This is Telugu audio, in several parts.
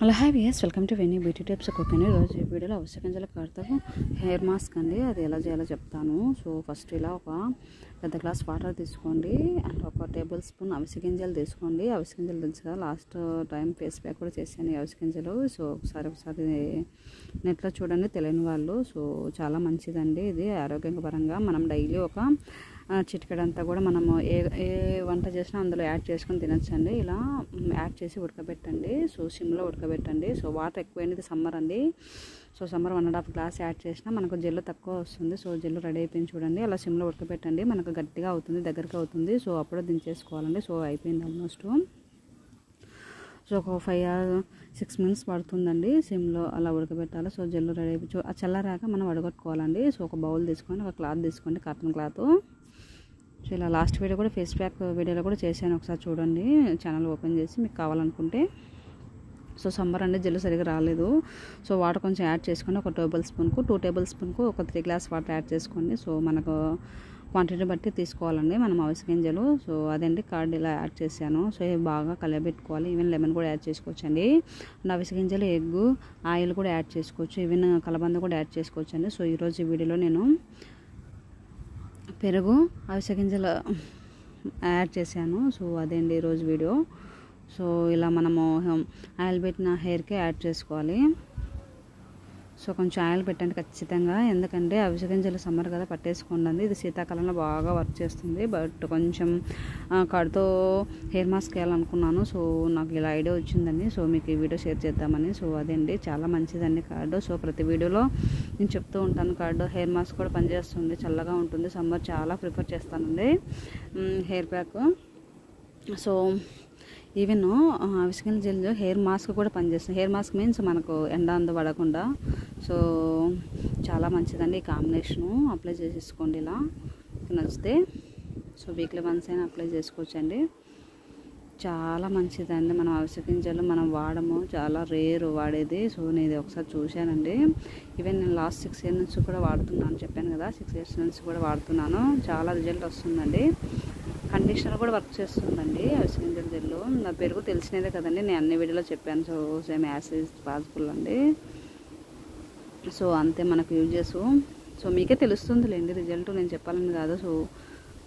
Hello hi viewers, welcome to Venny beauty tips cook అండి. ఈరోజు ఈ వీడియోలో అవిసె గింజల కాడతో హెయిర్ మాస్క్ అండి, అది ఎలా చేయాలో చెప్తాను. సో ఫస్ట్ ఇలా ఒక పెద్ద గ్లాస్ వాటర్ తీసుకోండి అండ్ ఒక టేబుల్ స్పూన్ అవిసె గింజలు తీసుకోండి. అవిసె గింజలు తెలుసు కదా, లాస్ట్ టైం ఫేస్ ప్యాక్ కూడా చేశాను ఈ అవిసె గింజలు. సో ఒకసారి నెట్లో చూడండి తెలియని వాళ్ళు. సో చాలా మంచిదండి ఇది ఆరోగ్య పరంగా. మనం డైలీ ఒక చిటికెడంతా కూడా మనము ఏ వంట చేసినా అందులో యాడ్ చేసుకొని తినచ్చండి. ఇలా యాడ్ చేసి ఉడకబెట్టండి. సో సిమ్లో ఉడకబెట్టండి. సో వాటర్ ఎక్కువైనది సమ్మర్ అండి. సో సమ్మర్ 1.5 గ్లాస్ యాడ్ చేసినా మనకు జెల్లు తక్కువ వస్తుంది. సో జెల్లు రెడీ అయిపోయింది చూడండి. అలా సిమ్లో ఉడకబెట్టండి. మనకు గట్టిగా అవుతుంది, దగ్గరగా అవుతుంది. సో అప్పుడే దించేసుకోవాలండి. సో అయిపోయింది ఆల్మోస్ట్. సో ఒక 5 or 6 minutes పడుతుందండి సిమ్లో అలా ఉడకబెట్టాలి. సో జెల్లు రెడీ అయిపోయి చల్లరాక మనం వడగొట్టుకోవాలండి. సో ఒక బౌల్ తీసుకొని ఒక క్లాత్ తీసుకోండి, కాటన్ క్లాత్. సో ఇలా లాస్ట్ వీడియో కూడా ఫేస్ ప్యాక్ వీడియోలో కూడా చేశాను, ఒకసారి చూడండి ఛానల్ ఓపెన్ చేసి మీకు కావాలనుకుంటే. సో సమ్మర్ అంటే జెల్లు సరిగా రాలేదు. సో వాటర్ కొంచెం యాడ్ చేసుకోండి. ఒక 2 టేబుల్ స్పూన్కు ఒక 3 గ్లాస్ వాటర్ యాడ్ చేసుకోండి. సో మనకు క్వాంటిటీ బట్టి తీసుకోవాలండి మనం అవిసె గింజలు. సో అదండి కార్డ్ ఇలా యాడ్ చేశాను. సో ఇవి బాగా కలబెట్టుకోవాలి. ఈవెన్ లెమన్ కూడా యాడ్ చేసుకోవచ్చు అండి. అండ్ అవిసె గింజలు, ఎగ్, ఆయిల్ కూడా యాడ్ చేసుకోవచ్చు. ఈవెన్ కలబంద కూడా యాడ్ చేసుకోవచ్చు అండి. సో ఈరోజు ఈ వీడియోలో నేను పెరుగు, అవిసె గింజలు యాడ్ చేశాను. సో అదేండి ఈరోజు వీడియో. సో ఇలా మనము ఆయిల్ పెట్టిన హెయిర్కి యాడ్ చేసుకోవాలి. సో కొంచెం ఆయిల్ పెట్టండి ఖచ్చితంగా, ఎందుకంటే అవిసె గింజలు సమ్మర్ కదా పట్టేసుకోండి. ఇది శీతాకాలంలో బాగా వర్క్ చేస్తుంది. బట్ కొంచెం కడుతో హెయిర్ మాస్క్ వేయాలనుకున్నాను. సో నాకు ఇలా ఐడియా వచ్చిందండి. సో మీకు ఈ వీడియో షేర్ చేద్దామని. సో అదండి చాలా మంచిదండి కార్డు. సో ప్రతి వీడియోలో నేను చెప్తూ ఉంటాను కార్డు హెయిర్ మాస్క్ కూడా పనిచేస్తుంది, చల్లగా ఉంటుంది. సమ్మర్ చాలా ప్రిఫర్ చేస్తానండి హెయిర్ ప్యాక్. సో ఈవెన్ అవిసె గింజల జెల్ హెయిర్ మాస్క్ కూడా పనిచేస్తుంది. హెయిర్ మాస్క్ మీన్స్ మనకు ఎండ అందు పడకుండా. సో చాలా మంచిదండి ఈ కాంబినేషను. అప్లై చేసేసుకోండి ఇలా నచ్చితే. సో వీక్లీ వన్స్ అయినా అప్లై చేసుకోవచ్చండి. చాలా మంచిదండి. మనం అవిసె గింజలు మనం వాడము, చాలా రేరు వాడేది. సో నేను ఇది ఒకసారి చూశానండి. ఈవెన్ నేను లాస్ట్ 6 years నుంచి కూడా వాడుతున్నాను, చెప్పాను కదా 6 years నుంచి కూడా వాడుతున్నాను. చాలా రిజల్ట్ వస్తుందండి. కండిషనర్ కూడా వర్క్ చేస్తుందండి అవిసె గింజల జెల్లు. నా పెరుగు తెలిసినదే కదండి, నేను అన్ని వీడియోలో చెప్పాను. So same as is possible అండి. సో అంతే మనకు యూజెస్. సో మీకే తెలుస్తుందిలేండి రిజల్ట్, నేను చెప్పాలని కాదు. సో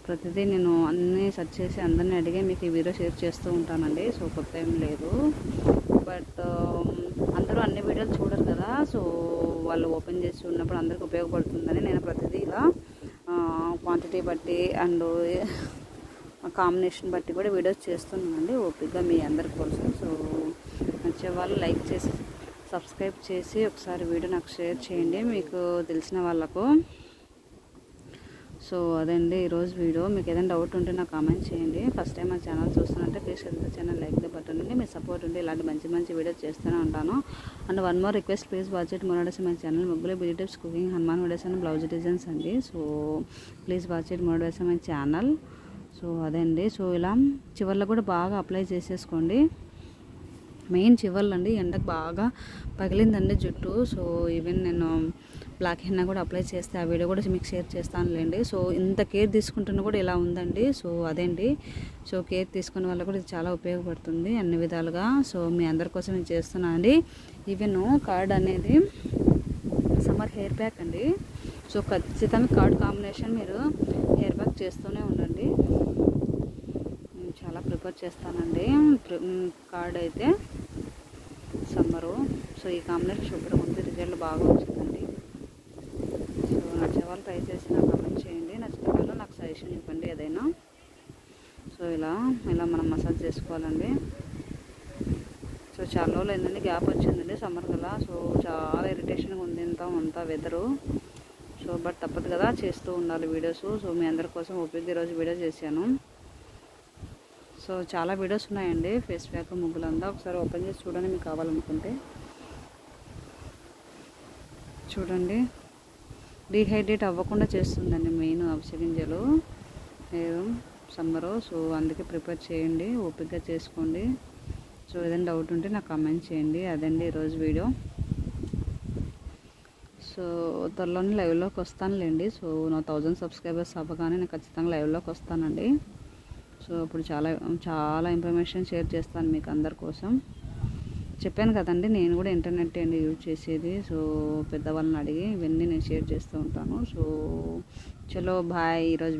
ప్రతిదీ నేను అన్నీ సెర్చ్ చేసి అందరినీ అడిగే మీకు ఈ వీడియో షేర్ చేస్తూ ఉంటానండి. సో కొత్త ఏం లేదు. బట్ అందరూ అన్ని వీడియోలు చూడరు కదా. సో వాళ్ళు ఓపెన్ చేసి ఉన్నప్పుడు అందరికి ఉపయోగపడుతుందని నేను ప్రతిదీ ఇలా క్వాంటిటీ బట్టి అండ్ కాంబినేషన్ బట్టి కూడా వీడియోస్ చేస్తున్నానండి ఓపికగా మీ అందరి కోసం. సో నచ్చే వాళ్ళు లైక్ చేసి సబ్స్క్రైబ్ చేసి ఒకసారి వీడియో నాకు షేర్ చేయండి మీకు తెలిసిన వాళ్ళకు. సో అదండి ఈరోజు వీడియో. మీకు ఏదైనా డౌట్ ఉంటే నాకు కామెంట్ చేయండి. ఫస్ట్ టైం మా ఛానల్ చూస్తున్నట్టే please channel like the button అండి. మీ సపోర్ట్ ఉంటే ఇలాంటి మంచి వీడియోస్ చేస్తూనే ఉంటాను. And one more request, please watch it more days my channel ముగ్గులు beauty tips, cooking, Hanuman videos and blouse designs అండి. So please watch it more days my channel. So అదండి. సో ఇలా చివర్లో కూడా బాగా అప్లై చేసేసుకోండి. మెయిన్ చివర్లు అండి, ఎండకు బాగా పగిలిందండి జుట్టు. సో ఈవెన్ నేను బ్లాక్ హెన్నా కూడా అప్లై చేస్తే ఆ వీడియో కూడా మీకు షేర్ చేస్తానులేండి. సో ఇంత కేర్ తీసుకుంటున్నా కూడా ఇలా ఉందండి. సో అదేండి. సో కేర్ తీసుకునే వల్ల కూడా ఇది చాలా ఉపయోగపడుతుంది అన్ని విధాలుగా. సో మీ అందరి కోసం నేను చేస్తున్నాను అండి. ఈవెన్ కార్డ్ అనేది సమ్మర్ హెయిర్ ప్యాక్ అండి. సో ఖచ్చితంగా కార్డ్ కాంబినేషన్ మీరు హెయిర్ ప్యాక్ చేస్తూనే ఉండండి. నేను చాలా ప్రిఫర్ చేస్తానండి కార్డ్ అయితే సమ్మరు. సో ఈ కాంబినేషన్ సూపర్ ఉంది, రిజల్ట్ బాగా వచ్చిందండి. సో నచ్చే వాళ్ళు ట్రై చేసి నాకు కామెంట్ చేయండి, నచ్చిన వాళ్ళు నాకు సజెషన్ ఇవ్వండి ఏదైనా. సో ఇలా మనం మసాజ్ చేసుకోవాలండి. సో చాలా రోజులు అయిందండి, గ్యాప్ వచ్చిందండి సమ్మర్ కదా. సో చాలా ఇరిటేషన్గా ఉంది అంతా వెదరు. సో బట్ తప్పదు కదా, చేస్తూ ఉండాలి వీడియోస్. సో మీ అందరి కోసం ఓపిక ఈరోజు వీడియో చేశాను. సో చాలా వీడియోస్ ఉన్నాయండి ఫేస్ ప్యాక్ ముగ్గులంతా, ఒకసారి ఓపెన్ చేసి చూడండి మీకు కావాలనుకుంటే. చూడండి డీహైడ్రేట్ అవ్వకుండా చేస్తుందండి మెయిన్ అవిసె గింజలు సమ్మరు. సో అందుకే ప్రిపేర్ చేయండి, ఓపికగా చేసుకోండి. సో ఏదైనా డౌట్ ఉంటే నాకు కామెంట్ చేయండి. అదండి ఈరోజు వీడియో. సో త్వరలోనే లైవ్లోకి వస్తానులేండి. సో నా 1000 సబ్స్క్రైబర్స్ అవ్వగానే నేను ఖచ్చితంగా లైవ్లోకి వస్తానండి. సో ఇప్పుడు చాలా ఇన్ఫర్మేషన్ షేర్ చేస్తాను మీకు అందరి కోసం. చెప్పాను కదండి, నేను కూడా ఇంటర్నెట్ అండి యూజ్ చేసేది. సో పెద్దవాళ్ళని అడిగి ఇవన్నీ నేను షేర్ చేస్తూ ఉంటాను. సో చలో బాయ్. ఈరోజు